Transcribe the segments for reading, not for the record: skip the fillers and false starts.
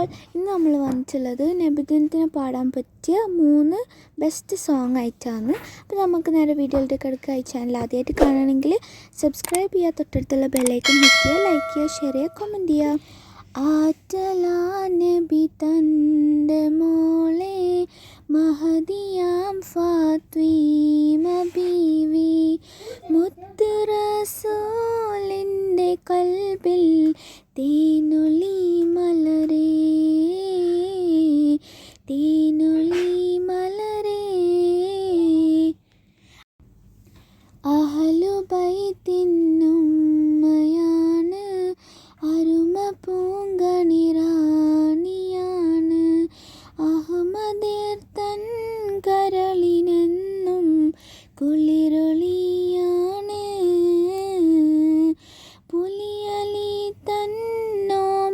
All, ഇന്ന് നമ്മൾ വന്നിട്ടുള്ളത് നബിദിനത്തിന് പാടാൻ പറ്റിയ 3 ബെസ്റ്റ് സോങ് ആയിട്ടാണ്. അപ്പോൾ നമുക്ക് നേരെ വീഡിയോയിലേക്ക് കിടക്കുക. ഈ ചാനൽ ആദ്യമായിട്ട് കാണണമെങ്കിൽ സബ്സ്ക്രൈബ് ചെയ്യുക, തൊട്ടടുത്തുള്ള ബെല്ലൈക്കൺ ഹിറ്റ് ചെയ്യുക, ലൈക്ക് ചെയ്യുക, ഷെയർ ചെയ്യുക, കമൻറ്റ് ചെയ്യുക. ആറ്റലാ നബി തൻ്റെ മോളെ മഹദിയാം ഫാത്വീമ ബീവി, മുത്ത് റസൂലിൻ്റെ കൽബിൽ തേനൊളി മലരേ, തേനൊളി മലരേ. അഹ്ലു ബൈത്തിനുമ്മയാണ്, അരുമ പൂങ്കണിറാണിയാണ്. അഹ്മദീർ തൻ കരളിനെന്നും കുളിരൊളിയാണ്. പുലിയലി തന്നോമലാണ്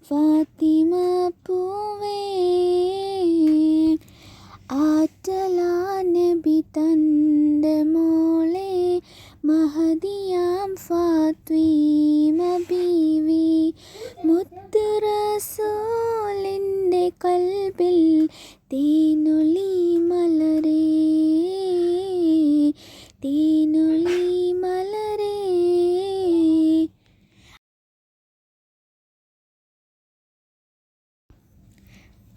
ഫാത്തിമ പൂവേ. ആറ്റലാ നബി തൻ്റെ മോളെ മഹദിയാം ഫാത്വീമ ബീവി, മുത്ത് റസൂലിൻ്റെ കൽബിൽ തേനൊളി മലരേ, തേനൊളി മലരേ.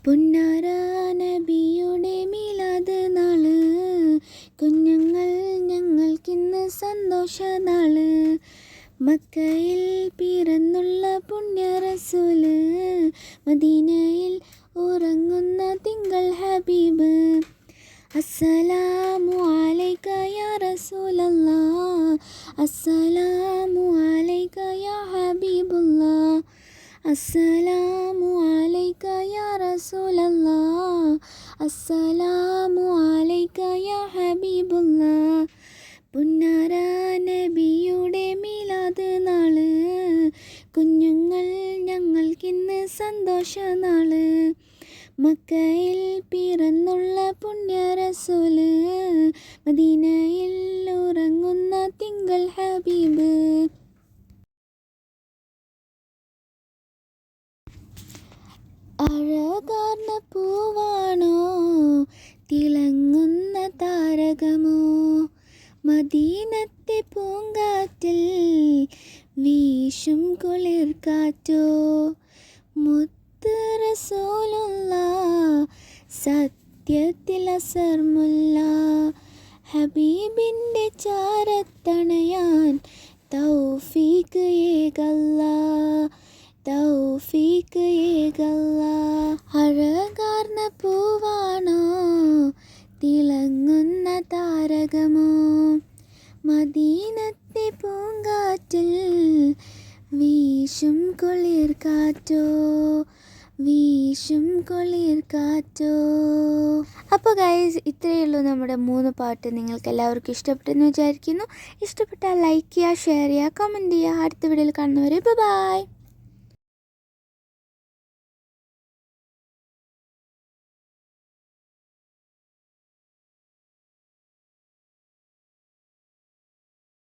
പുന്നാര നബിയുടെ മിലാദ് നാള്, കുഞ്ഞുങ്ങൾ ഞങ്ങൾക്കിന്ന് സന്തോഷനാള്. മക്കയിൽ പിറന്നുള്ള പുണ്യ റസൂല്, മദീനയിൽ ഉറങ്ങുന്ന തിങ്കൾ ഹബീബ്. അസ്സലാമു അലൈക യാ റസൂലല്ലാഹ്, അസ്സലാമു അലൈക യാ ഹബീബുല്ലാഹ്, അസ്സലാമു അലൈക യാ റസൂലല്ലാഹ്, അസ്സലാമു അലൈക യാ ഹബീബുല്ലാഹ്. പുന്നാര നബിയുടെ മിലാദ് നാള്, കുഞ്ഞുങ്ങൾ ഞങ്ങൾക്കിന്ന് സന്തോഷനാള്. മക്കയിൽ പിറന്നുള്ള പുണ്യ റസൂല്, മദീനയിൽ ഉറങ്ങുന്ന തിങ്കൾ ഹബീബ്. അഴകാർന്ന പൂവാണോ, തിളങ്ങുന്ന താരകമോ, മദീനത്തെ പൂങ്കാറ്റിൽ വീശും കുളിർ കാറ്റോ. മുത്ത് റസൂലുള്ളാഹ് സത്യത്തിൽ അസർമുല്ല, ഹബീബിൻ്റെ ചാരത്തണയാൻ തൗഫീഖ് ഏകല്ലാ, തൗഫീഖ് ഏകല്ലാ. അഴകാർന്ന പൂവാണോ, തിളങ്ങുന്ന താരകമോ, മദീനത്തെ പൂങ്കാറ്റിൽ വീശും കുളിർ കാറ്റോ, വീശും കുളിർ കാറ്റോ. അപ്പോൾ ഗൈസ്, ഇത്രയേ ഉള്ളൂ നമ്മുടെ 3 പാട്ട്. നിങ്ങൾക്ക് എല്ലാവർക്കും ഇഷ്ടപ്പെട്ടെന്ന് വിചാരിക്കുന്നു. ഇഷ്ടപ്പെട്ടാൽ ലൈക്ക് ചെയ്യുക, ഷെയർ ചെയ്യുക, കമൻറ്റ് ചെയ്യുക. അടുത്ത വീഡിയോയിൽ കാണുന്നവരെ ബൈ.